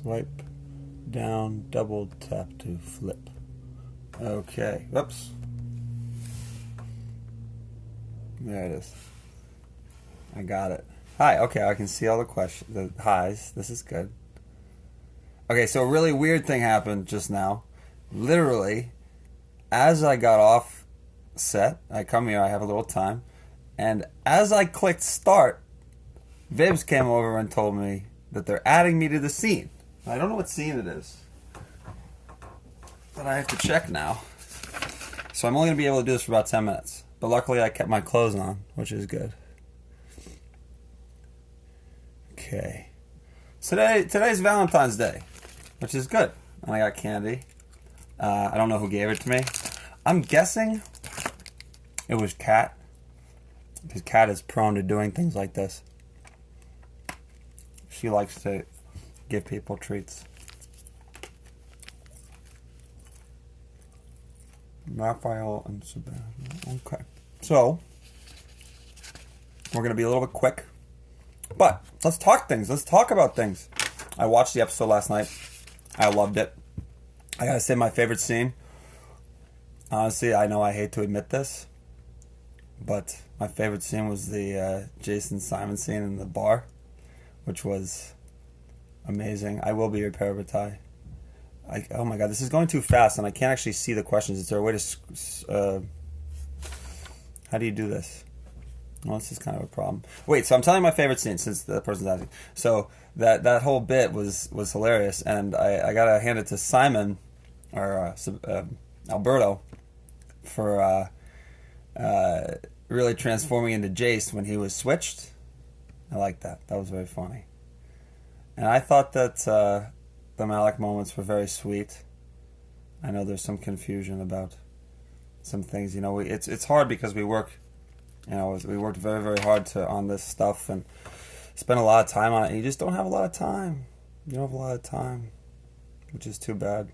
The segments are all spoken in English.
Swipe down, double tap to flip. Okay, whoops. There it is. I got it. Hi, okay, I can see all the questions, the highs. This is good. Okay, so a really weird thing happened just now. Literally, as I got off set, I come here, I have a little time, and as I clicked start, Vibs came over and told me that they're adding me to the scene. I don't know what scene it is, but I have to check now. So I'm only going to be able to do this for about 10 minutes. But luckily I kept my clothes on, which is good. Okay. Today's Valentine's Day, which is good. And I got candy. I don't know who gave it to me. I'm guessing it was Kat, because Kat is prone to doing things like this. She likes to give people treats. Raphael and Sebastian. Okay. So, we're going to be a little bit quick. But, let's talk things. Let's talk about things. I watched the episode last night. I loved it. I gotta say my favorite scene. Honestly, I know I hate to admit this, but my favorite scene was the Jason Simon scene in the bar, which was amazing. I will be your parabatai. Oh my god, this is going too fast and I can't actually see the questions. Is there a way to... how do you do this? Well, this is kind of a problem. Wait, so I'm telling you my favorite scene since the person's asking. So that whole bit was hilarious, and I gotta hand it to Simon, or Alberto, for really transforming into Jace when he was switched. I like that. That was very funny. And I thought that the Malik moments were very sweet. I know there's some confusion about some things. You know, it's hard because we work. You know, we worked very, very hard on this stuff and spent a lot of time on it. And you just don't have a lot of time. You don't have a lot of time, which is too bad.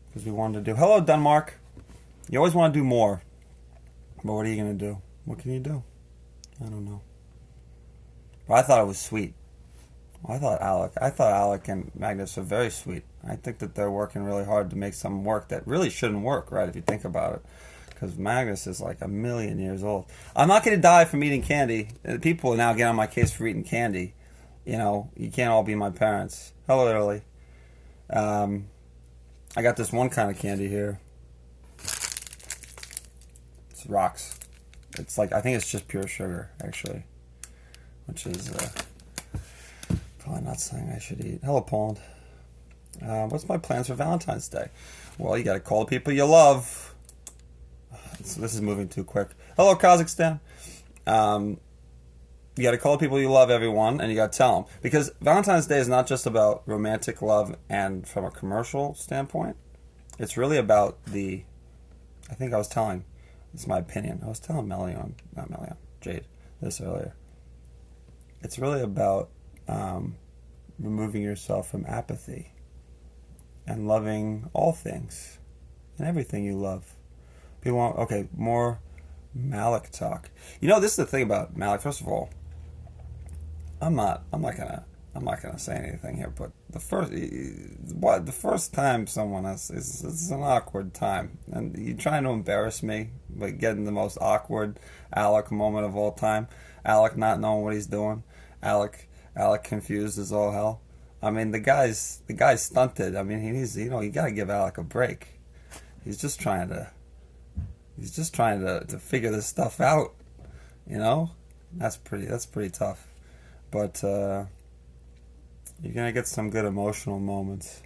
Because we wanted to do... Hello, Denmark. You always want to do more. But what are you going to do? What can you do? I don't know. But I thought it was sweet. I thought Alec and Magnus are very sweet. I think that they're working really hard to make some work that really shouldn't work, right, if you think about it. Because Magnus is like 1,000,000 years old. I'm not going to die from eating candy. People now get on my case for eating candy. You know, you can't all be my parents. Hello, Italy. I got this one kind of candy here. It's rocks. It's like, I think it's just pure sugar, actually. Which is probably not something I should eat. Hello, Poland. What's my plans for Valentine's Day? Well, you got to call the people you love. So this is moving too quick. Hello, Kazakhstan. You got to call the people you love, everyone, and you got to tell them. Because Valentine's Day is not just about romantic love and from a commercial standpoint. It's really about I think I was telling, it's my opinion, I was telling Jade, this earlier. It's really about removing yourself from apathy and loving all things and everything you love. People want, okay, more Malik talk. You know, this is the thing about Malik. First of all, I'm not gonna say anything here, but the first time someone is an awkward time, and you're trying to embarrass me by getting the most awkward Alec moment of all time. Alec not knowing what he's doing. Alec confused as all hell. I mean, the guy's stunted. I mean, you gotta give Alec a break. He's just trying to figure this stuff out, you know? That's pretty tough. But you're going to get some good emotional moments,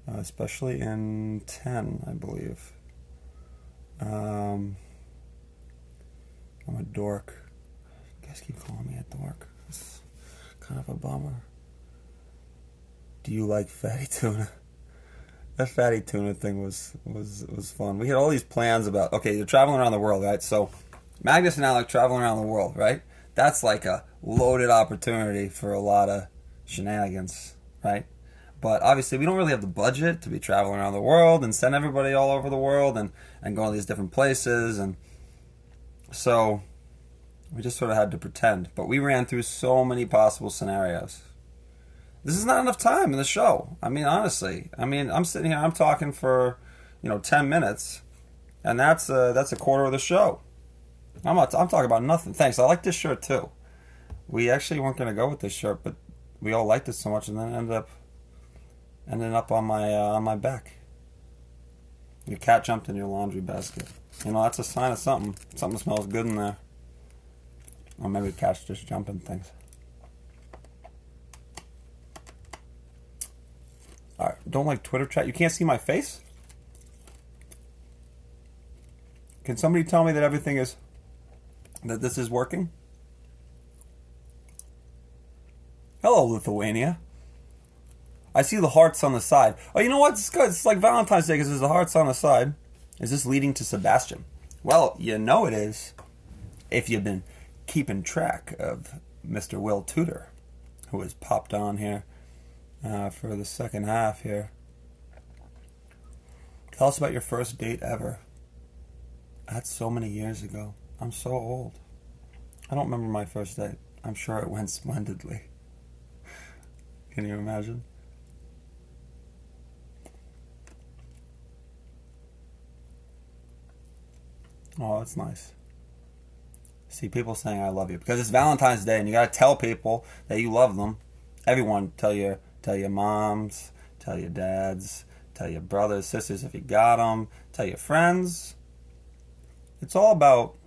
especially in 10, I believe. I'm a dork. You guys keep calling me a dork. It's kind of a bummer. Do you like fatty tuna? That fatty tuna thing was fun. We had all these plans about, okay, you're traveling around the world, right? So Magnus and Alec traveling around the world, right? That's like a loaded opportunity for a lot of shenanigans, right? But obviously we don't really have the budget to be traveling around the world and send everybody all over the world and go to these different places. And so we just sort of had to pretend. But we ran through so many possible scenarios. This is not enough time in the show. I mean, honestly. I mean, I'm sitting here, I'm talking for, 10 minutes, and that's a quarter of the show. I'm talking about nothing. Thanks. I like this shirt too. We actually weren't going to go with this shirt, but we all liked it so much, and then ended up on my back. Your cat jumped in your laundry basket. That's a sign of something. Something smells good in there. Or maybe cats just jumping things. Alright, don't like Twitter chat. You can't see my face? Can somebody tell me that that this is working? Hello, Lithuania. I see the hearts on the side. Oh, you know what? It's good. It's like Valentine's Day because there's the hearts on the side. Is this leading to Sebastian? Well, you know it is. If you've been keeping track of Mr. Will Tudor, who has popped on here for the second half here. Tell us about your first date ever. That's so many years ago. I'm so old. I don't remember my first date. I'm sure it went splendidly. Can you imagine? Oh, that's nice. See people saying I love you because it's Valentine's Day and you gotta tell people that you love them. Everyone, tell your moms, tell your dads, tell your brothers, sisters if you got them, tell your friends. It's all about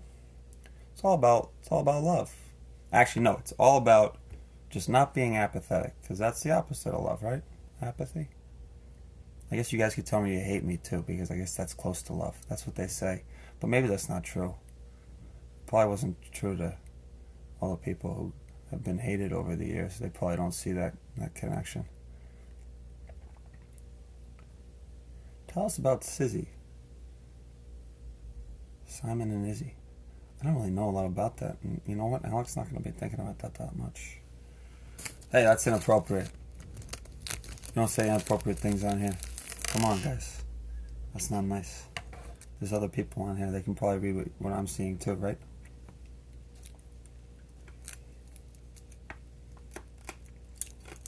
love. Actually, no, it's all about just not being apathetic because that's the opposite of love, right? Apathy. I guess you guys could tell me you hate me too because I guess that's close to love. That's what they say. But maybe that's not true. Probably wasn't true to all the people who have been hated over the years. They probably don't see that connection. Tell us about Sizzy. Simon and Izzy. I don't really know a lot about that. And you know what? Alex's not going to be thinking about that much. Hey, that's inappropriate. You don't say inappropriate things on here. Come on, guys. That's not nice. There's other people on here. They can probably read what I'm seeing too, right?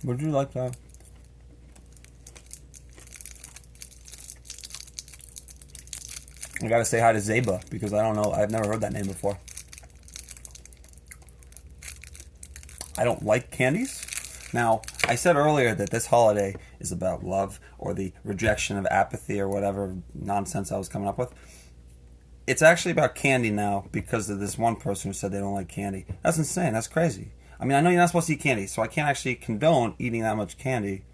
Would you like that? I gotta say hi to Zeba because I don't know. I've never heard that name before. I don't like candies. Now, I said earlier that this holiday is about love or the rejection of apathy or whatever nonsense I was coming up with. It's actually about candy now because of this one person who said they don't like candy. That's insane. That's crazy. I mean, I know you're not supposed to eat candy, so I can't actually condone eating that much candy.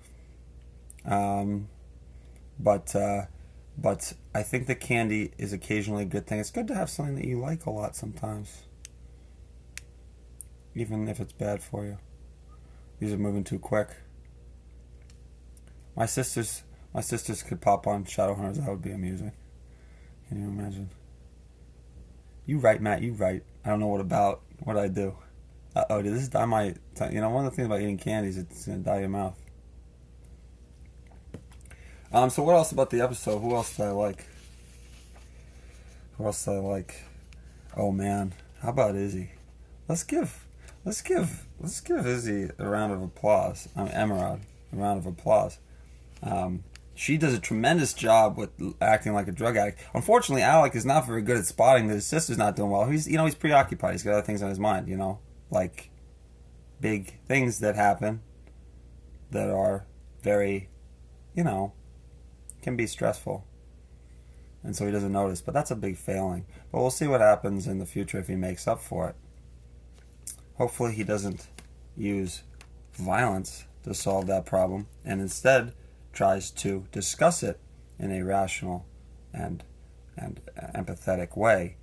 But I think that candy is occasionally a good thing. It's good to have something that you like a lot sometimes, even if it's bad for you. These are moving too quick. My sisters could pop on Shadowhunters. That would be amusing. Can you imagine? You right, Matt. You right. I don't know what I do. Did this dye my... one of the things about eating candy is it's going to dye your mouth. So what else about the episode? Who else did I like? Oh, man. How about Izzy? Let's give Izzy a round of applause. Emerald, a round of applause. She does a tremendous job with acting like a drug addict. Unfortunately, Alec is not very good at spotting that his sister's not doing well. He's preoccupied. He's got other things on his mind, like big things that happen that are very, can be stressful. And so he doesn't notice. But that's a big failing. But we'll see what happens in the future if he makes up for it. Hopefully he doesn't use violence to solve that problem and instead tries to discuss it in a rational and empathetic way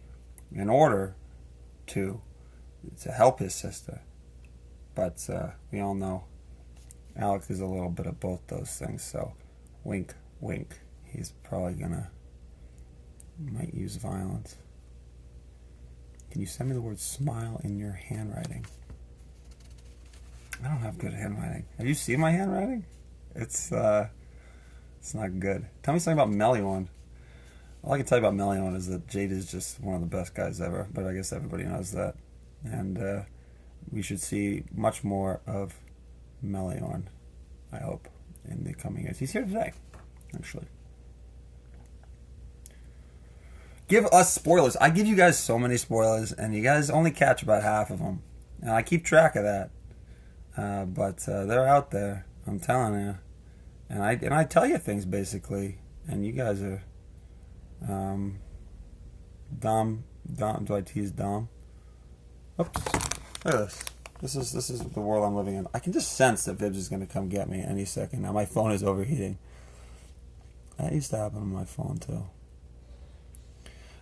in order to help his sister. But we all know Alex is a little bit of both those things, so wink, wink. He's probably might use violence. Can you send me the word smile in your handwriting? I don't have good handwriting. Have you seen my handwriting? It's not good. Tell me something about Meliorn. All I can tell you about Meliorn is that Jade is just one of the best guys ever, but I guess everybody knows that. And we should see much more of Meliorn. I hope, in the coming years. He's here today, actually. Give us spoilers. I give you guys so many spoilers, and you guys only catch about half of them. And I keep track of that. But they're out there. I'm telling you. And I tell you things, basically. And you guys are... Dom. Do I tease Dom? Oops. Look at this. This is the world I'm living in. I can just sense that Vibs is going to come get me any second. Now my phone is overheating. That used to happen on my phone, too.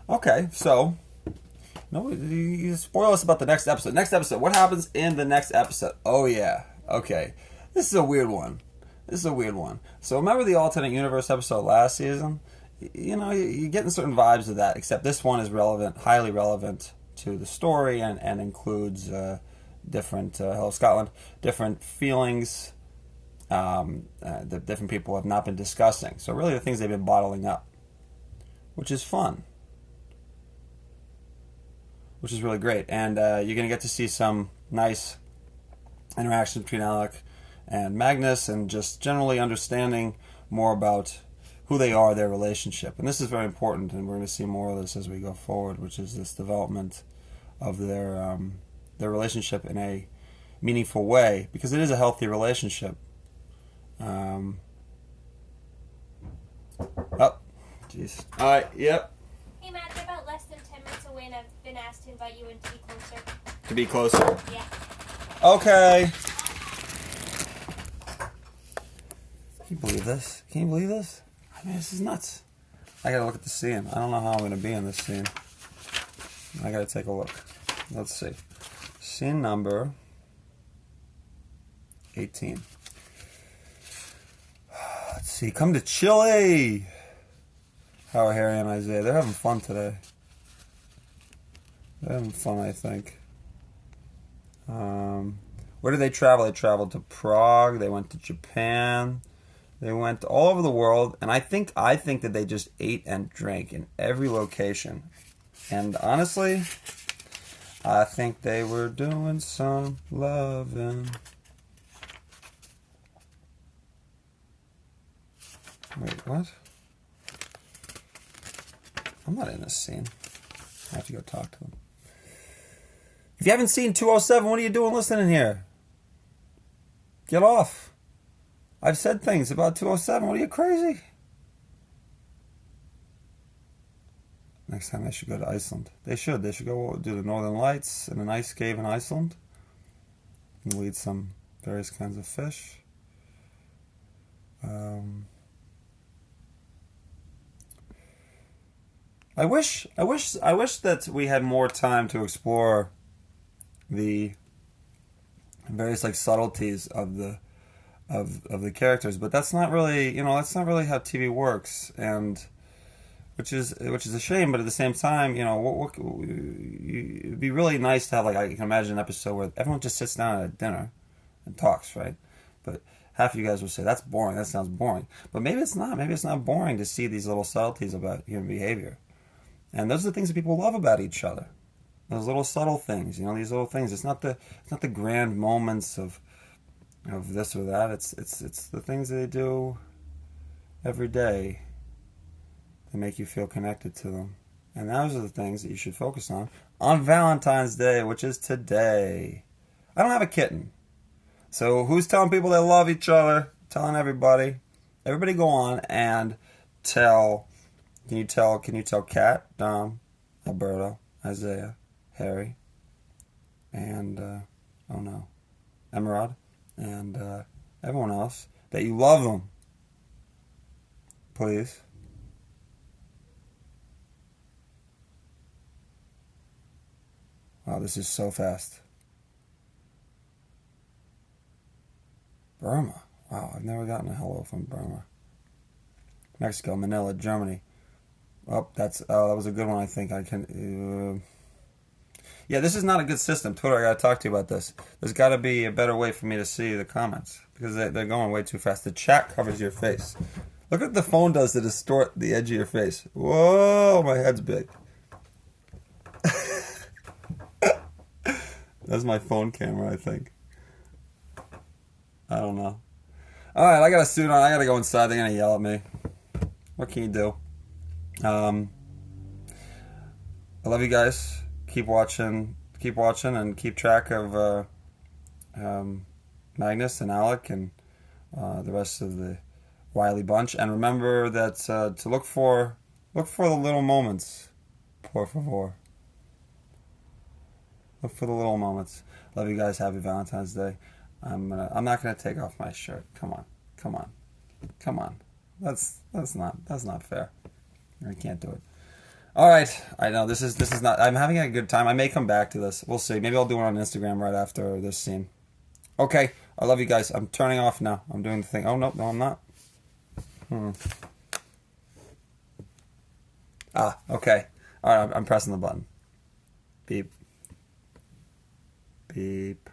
Okay, so... No, you spoil us about the next episode. Next episode. What happens in the next episode? Oh, yeah. Okay. This is a weird one. So remember the alternate universe episode last season? You know, you're getting certain vibes of that, except this one is relevant, highly relevant to the story, and includes different, Hello Scotland, different feelings that different people have not been discussing. So really the things they've been bottling up, which is fun. Which is really great. And you're going to get to see some nice interaction between Alec and Magnus, and just generally understanding more about who they are, their relationship. And this is very important, and we're going to see more of this as we go forward, which is this development of their relationship in a meaningful way, because it is a healthy relationship. Oh, jeez. All right, yep. Hey, Matt, they're about less than 10 minutes away, and I've been asked to invite you in to be closer. To be closer? Yeah. Okay. Can you believe this? I mean, this is nuts. I gotta look at the scene. I don't know how I'm gonna be in this scene. I gotta take a look. Let's see. Scene number 18. Let's see. Come to Chile. How are Harry and Isaiah? They're having fun today. They're having fun, I think. Where did they travel? They traveled to Prague. They went to Japan. They went all over the world. And I think that they just ate and drank in every location. And honestly, I think they were doing some loving. Wait, what? I'm not in this scene. I have to go talk to them. If you haven't seen 207, what are you doing listening here? Get off. I've said things about 207. What are you, crazy? Next time they should go to Iceland. They should. They should go do the Northern Lights in an ice cave in Iceland. And we'll eat some various kinds of fish. I wish that we had more time to explore the various subtleties of the characters, but that's not really that's not really how TV works, and which is a shame. But at the same time, it'd be really nice to have I can imagine an episode where everyone just sits down at a dinner and talks, right? But half of you guys will say that's boring. That sounds boring, but maybe it's not. Maybe it's not boring to see these little subtleties about human behavior. And those are the things that people love about each other. Those little subtle things, these little things. It's not the grand moments of this or that. It's the things that they do every day that make you feel connected to them. And those are the things that you should focus on Valentine's Day, which is today. I don't have a kitten. So who's telling people they love each other? Telling everybody. Everybody go on and tell... Can you tell Kat, Dom, Alberto, Isaiah, Harry, and, Emerald, and everyone else that you love them? Please. Wow, this is so fast. Burma. Wow, I've never gotten a hello from Burma. Mexico, Manila, Germany. Oh, that was a good one. I think I can. Yeah, this is not a good system. Twitter, I got to talk to you about this. There's got to be a better way for me to see the comments because they're going way too fast. The chat covers your face. Look what the phone does to distort the edge of your face. Whoa, my head's big. That's my phone camera, I think. I don't know. All right, I got a suit on. I got to go inside. They're gonna yell at me. What can you do? I love you guys. Keep watching, and keep track of Magnus and Alec and the rest of the Wiley bunch. And remember that to look for the little moments, por favor. Look for the little moments. Love you guys. Happy Valentine's Day. I'm not gonna take off my shirt. Come on. That's not fair. I can't do it. All right. I know this is not. I'm having a good time. I may come back to this. We'll see. Maybe I'll do it on Instagram right after this scene. Okay. I love you guys. I'm turning off now. I'm doing the thing. Oh no, I'm not. Okay. All right. I'm pressing the button. Beep. Beep.